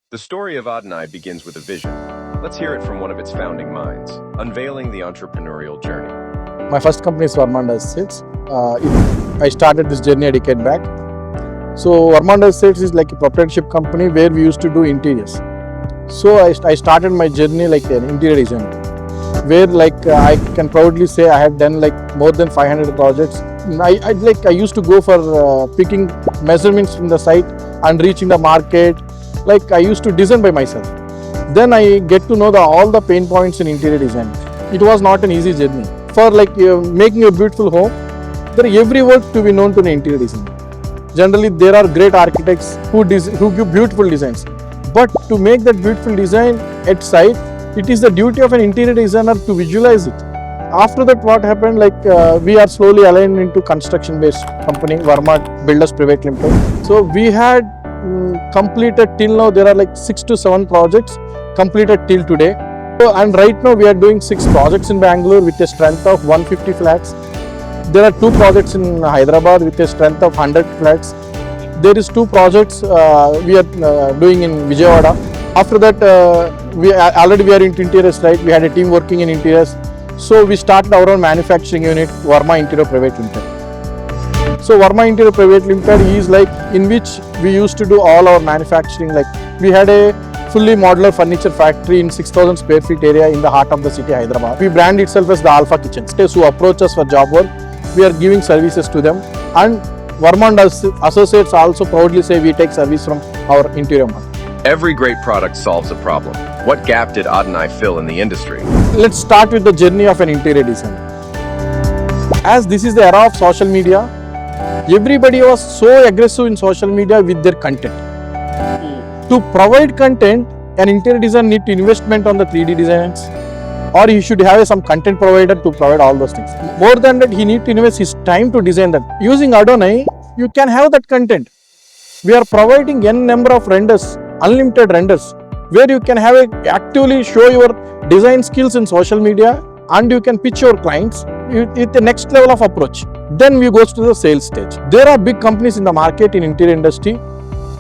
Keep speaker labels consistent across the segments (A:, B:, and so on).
A: The story of Adonai begins with a vision. Let's hear it from one of its founding minds, unveiling the entrepreneurial journey.
B: My first company is Manraj Storyworks. I started this journey a decade back. So Manraj Storyworks is like a proprietorship company where we used to do interiors. So I started my journey like an interior designer, where I can proudly say I have done like more than 500 projects. I used to go for picking measurements from the site and reaching the market. Like I used to design by myself. Then I get to know all the pain points in interior design. It was not an easy journey. For making a beautiful home, there is every work to be known to an interior designer. Generally, there are great architects who give beautiful designs. But to make that beautiful design at site, it is the duty of an interior designer to visualize it. After that, what happened? We are slowly aligned into construction-based company, Verma Builders Private Limited. So we had completed till now. There are like 6 to 7 projects completed till today. And right now we are doing 6 projects in Bangalore with a strength of 150 flats. There are 2 projects in Hyderabad with a strength of 100 flats. There is 2 projects we are doing in Vijayawada. After that, we are into interiors, right? We had a team working in interiors. So we started our own manufacturing unit, Verma Interior Private Limited. So Verma Interior Private Limited is like in which we used to do all our manufacturing. Like we had a fully modular furniture factory in 6,000 square feet area in the heart of the city, Hyderabad. We brand itself as the Alpha Kitchen. Who approach us for job work, we are giving services to them. And Verma Associates also proudly say we take service from our interior market.
A: Every great product solves a problem. What gap did Adonai fill in the industry?
B: Let's start with the journey of an interior designer. As this is the era of social media, everybody was so aggressive in social media with their content. To provide content, an interior designer need to investment on the 3D designs, or he should have some content provider to provide all those things. More than that, he need to invest his time to design that. Using Adonai, you can have that content. We are providing n number of renders, unlimited renders, where you can have actively show your design skills in social media, and you can pitch your clients with the next level of approach. Then we go to the sales stage. There are big companies in the market in interior industry.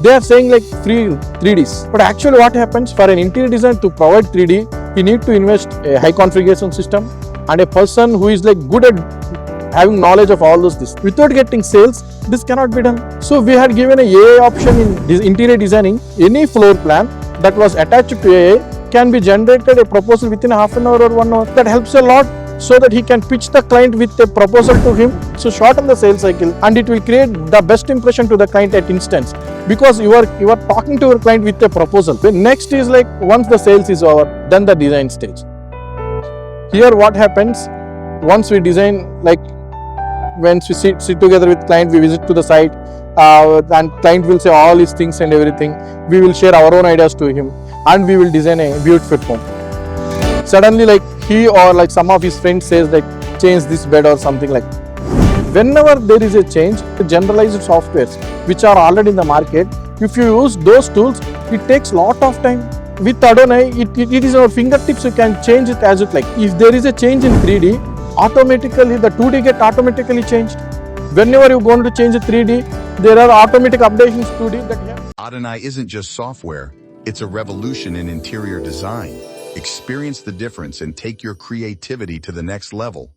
B: They are saying like free 3Ds. But actually what happens for an interior designer to provide 3D, he need to invest a high configuration system and a person who is like good at having knowledge of all those things. Without getting sales, this cannot be done. So we had given a AI option in this interior designing. Any floor plan that was attached to AI can be generated a proposal within half an hour or 1 hour. That helps a lot, so that he can pitch the client with a proposal to him. So shorten the sales cycle, and it will create the best impression to the client at instance, because you are talking to your client with a proposal. The next is like once the sales is over, then the design stage. Here what happens, once we design, like once we sit together with client, we visit to the site, and client will say all his things and everything. We will share our own ideas to him, and we will design a beautiful home. Suddenly, like he or like some of his friends says like change this bed or something like. Whenever there is a change, generalized softwares which are already in the market, if you use those tools, it takes lot of time. With Adonai, it is our fingertips. You can change it as you like. If there is a change in 3D, automatically the 2D get automatically changed. Whenever you going to change the 3D, there are automatic updations 2D that you have.
C: Adonai isn't just software, it's a revolution in interior design. Experience the difference and take your creativity to the next level.